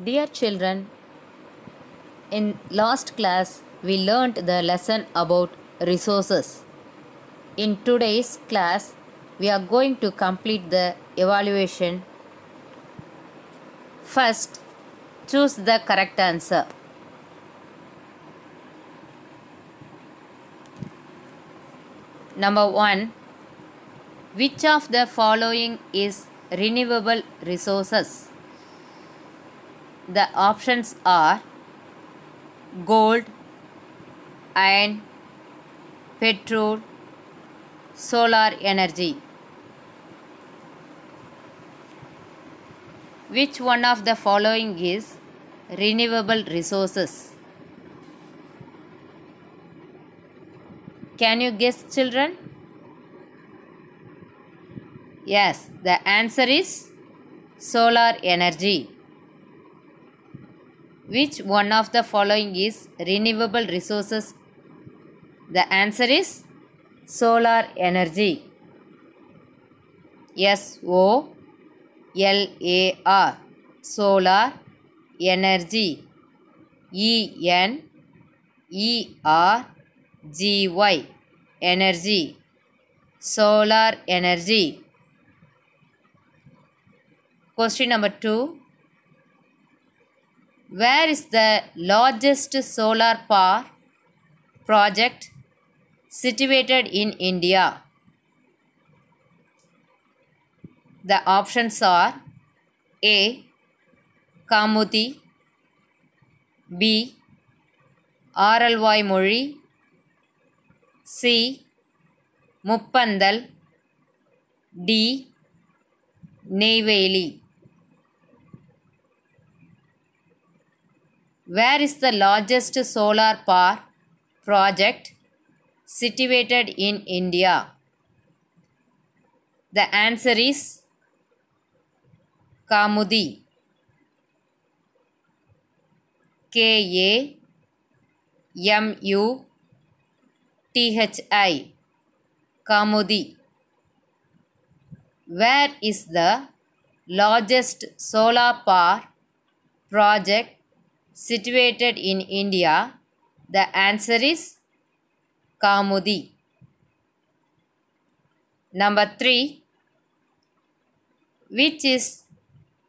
Dear children, in last class we learnt the lesson about resources. In today's class, we are going to complete the evaluation. First, choose the correct answer. Number 1. Which of the following is renewable resources? The options are gold, iron, petrol, solar energy. Which one of the following is renewable resources? Can you guess, children? Yes, the answer is solar energy. Which one of the following is renewable resources? The answer is solar energy. SOLAR, solar energy. ENERGY, energy. Solar energy. Question number 2. Where is the largest solar power project situated in India? The options are A. Kamuti, B. RLY Mozhi, C. Muppandal, D. Neyveli. Where is the largest solar power project situated in India? The answer is Kamuti. KAMUTHI. Kamuti. Where is the largest solar power project situated in India? The answer is Kamuti. Number 3. Which is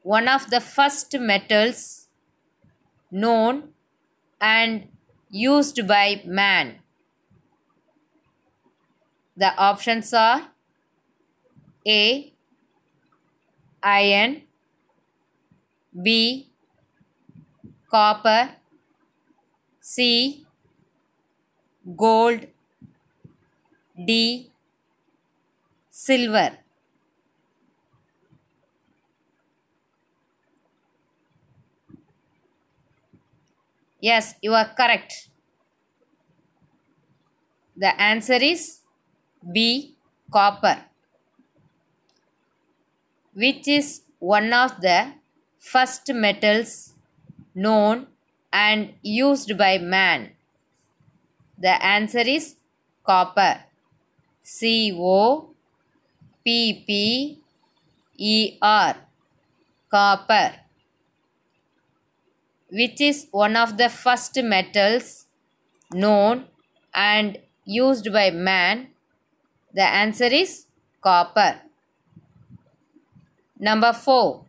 one of the first metals known and used by man? The options are A. Iron, B. Copper, C. Gold, D. Silver. Yes, you are correct. The answer is B. Copper. Which is one of the first metals known and used by man? The answer is copper. COPPER. Copper. Which is one of the first metals known and used by man? The answer is copper. Number 4.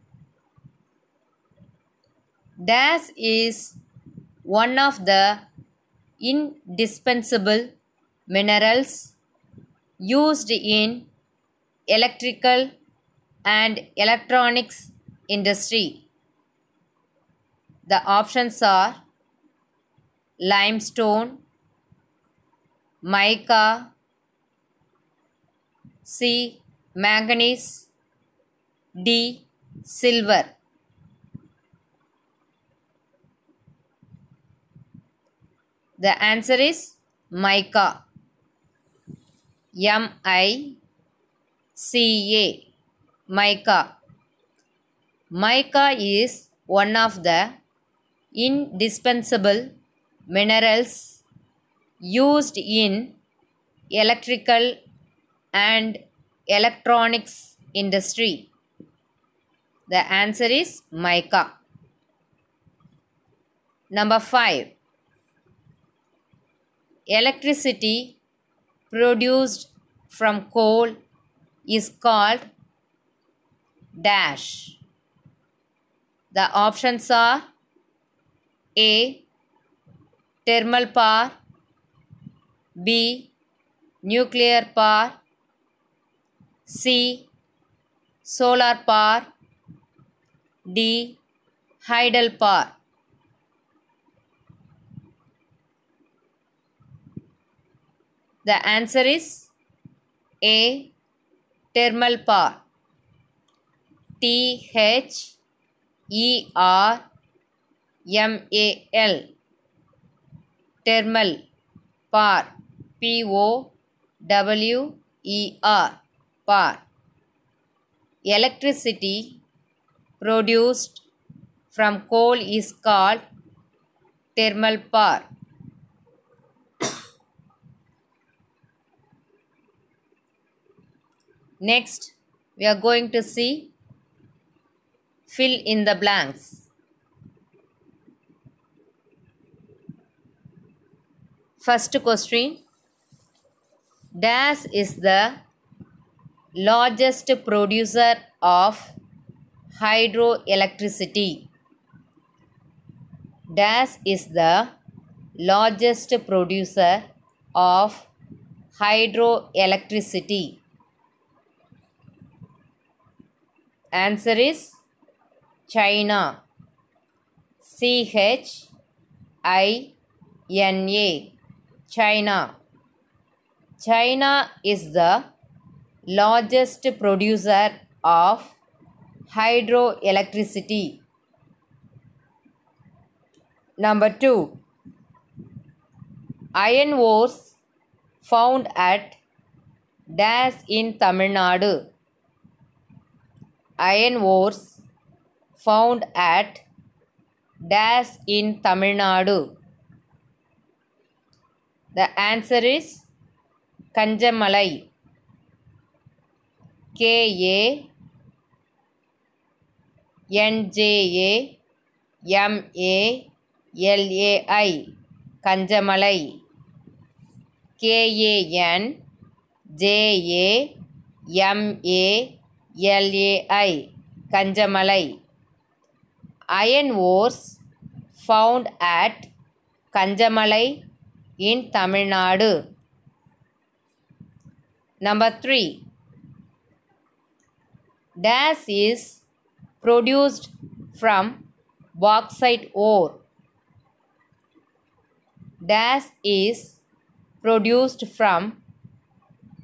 Dash is one of the indispensable minerals used in electrical and electronics industry. The options are limestone, mica, C. manganese, D. silver. The answer is mica. MICA. Mica. Mica is one of the indispensable minerals used in electrical and electronics industry. The answer is mica. Number 5. Electricity produced from coal is called dash. The options are A. Thermal power, B. Nuclear power, C. Solar power, D. Tidal power. The answer is A. Thermal power. THERMAL. Thermal power. POWER. Power. Electricity produced from coal is called thermal power. Next, we are going to see fill in the blanks. First question. Dash is the largest producer of hydroelectricity. Dash is the largest producer of hydroelectricity. Answer is China. CHINA. China. China is the largest producer of hydroelectricity. Number 2. Iron ores found at dash in Tamil Nadu. Iron ores found at dash in Tamil Nadu. The answer is Kanjamalai. KANJAMALAI. Kanjamalai. KANJAMALAI. Kanjamalai. Iron ores found at Kanjamalai in Tamil Nadu. Number 3. Dash is produced from bauxite ore. Dash is produced from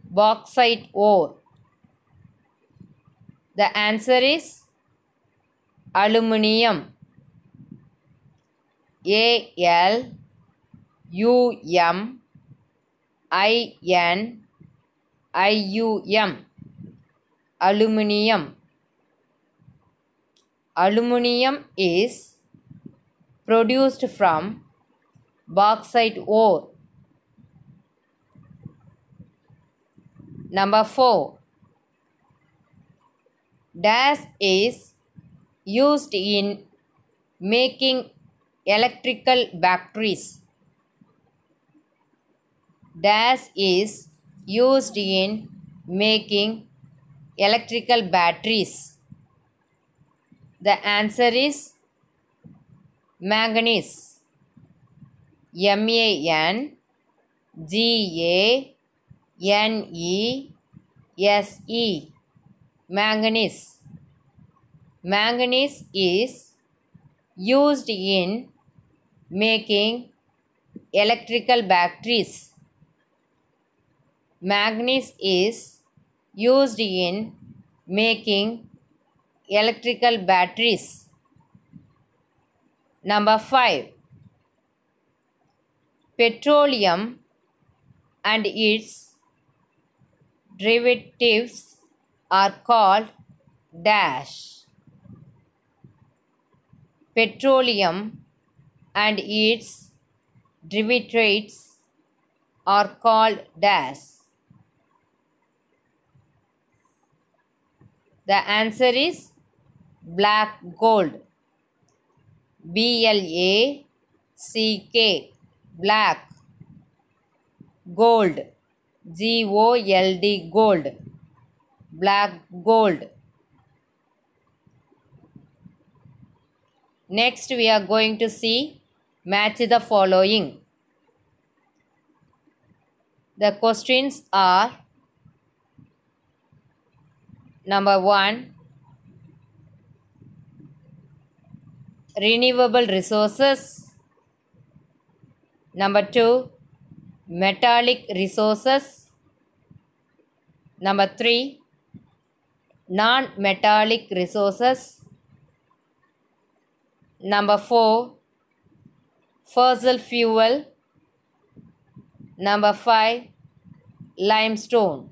bauxite ore. The answer is aluminium. ALUMINIUM. Aluminium. Aluminium is produced from bauxite ore. Number 4. Dash is used in making electrical batteries. Dash is used in making electrical batteries. The answer is manganese. MANGANESE. Manganese. Manganese is used in making electrical batteries. Manganese is used in making electrical batteries. Number 5. Petroleum and its derivatives are called dash. Petroleum and its derivatives are called dash. The answer is black gold. BLACK CK, black. Gold, GOLD, gold. Black gold. Next we are going to see match the following. The questions are: number 1, renewable resources. Number 2, metallic resources. Number 3, non-metallic resources. Number 4, fossil fuel. Number 5, limestone.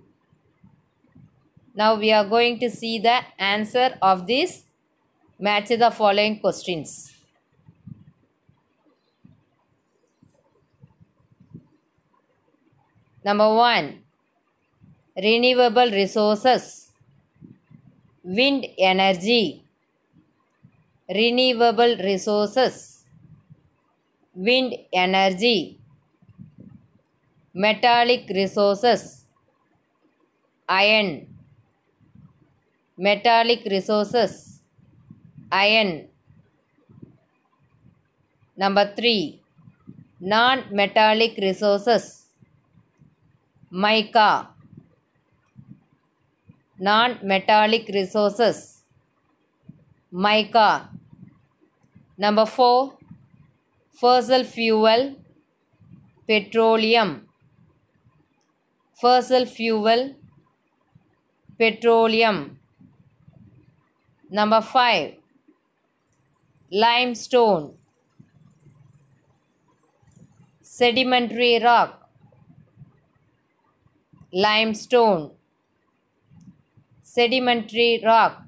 Now we are going to see the answer of this match the following questions. Number 1, renewable resources. Wind energy. Renewable resources. Wind energy. Metallic resources. Iron. Metallic resources. Iron. Number 3, non-metallic resources. Mica. Non-metallic resources. Mica. Number 4, fossil fuel. Petroleum. Fossil fuel. Petroleum. Number 5, limestone. Sedimentary rock. Limestone. Sedimentary rock.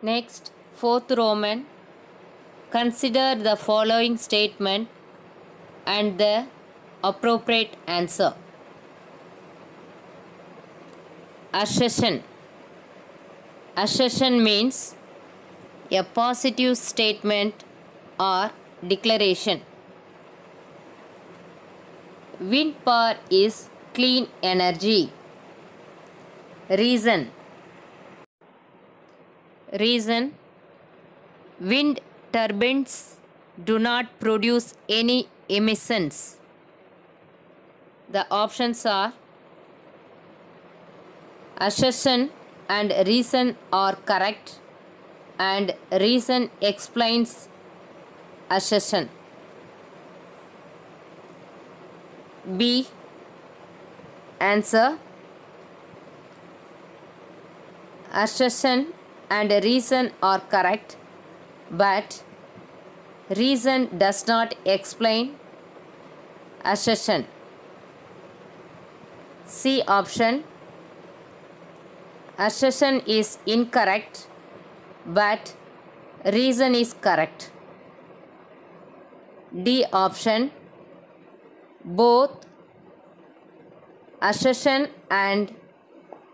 Next, fourth Roman. Consider the following statement and the appropriate answer. Assertion. Assertion means a positive statement or declaration. Wind power is clean energy. Reason. Reason. Wind turbines do not produce any emissions. The options are: assertion and reason are correct, and reason explains assertion. B. Answer: assertion and reason are correct, but reason does not explain assertion. C option: assertion is incorrect, but reason is correct. D option: both assertion and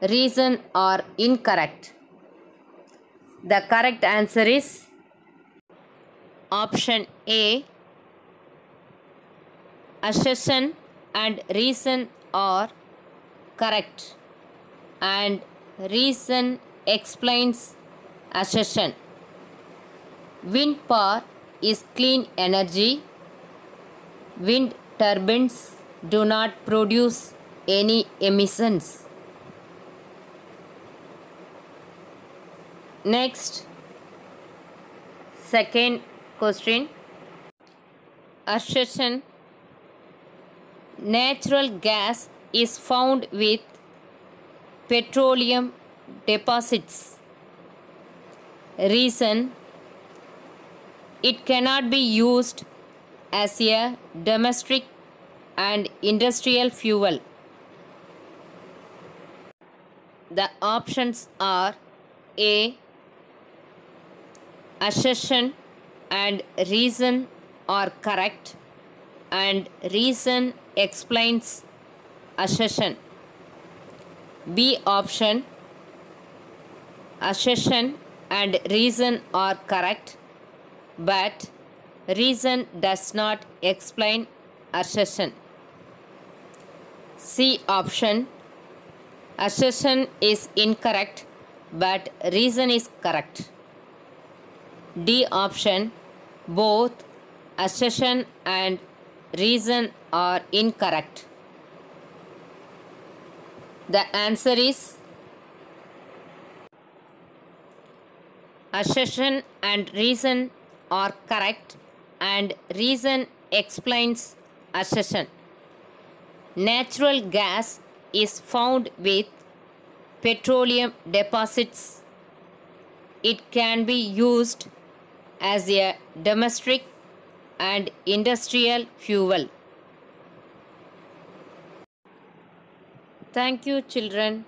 reason are incorrect. The correct answer is option A. Assertion and reason are correct, and reason explains assertion. Wind power is clean energy. Wind turbines do not produce any emissions. Next, second question. Assertion: natural gas is found with petroleum deposits. Reason: it cannot be used as a domestic and industrial fuel. The options are: A. Assertion and reason are correct, and reason explains assertion. B option: Assertion and reason are correct, but reason does not explain assertion. C option. Assertion is incorrect, but reason is correct. D option. Both assertion and reason are incorrect. The answer is assertion and reason are correct, and reason explains assertion. Natural gas is found with petroleum deposits. It can be used as a domestic and industrial fuel. Thank you, children.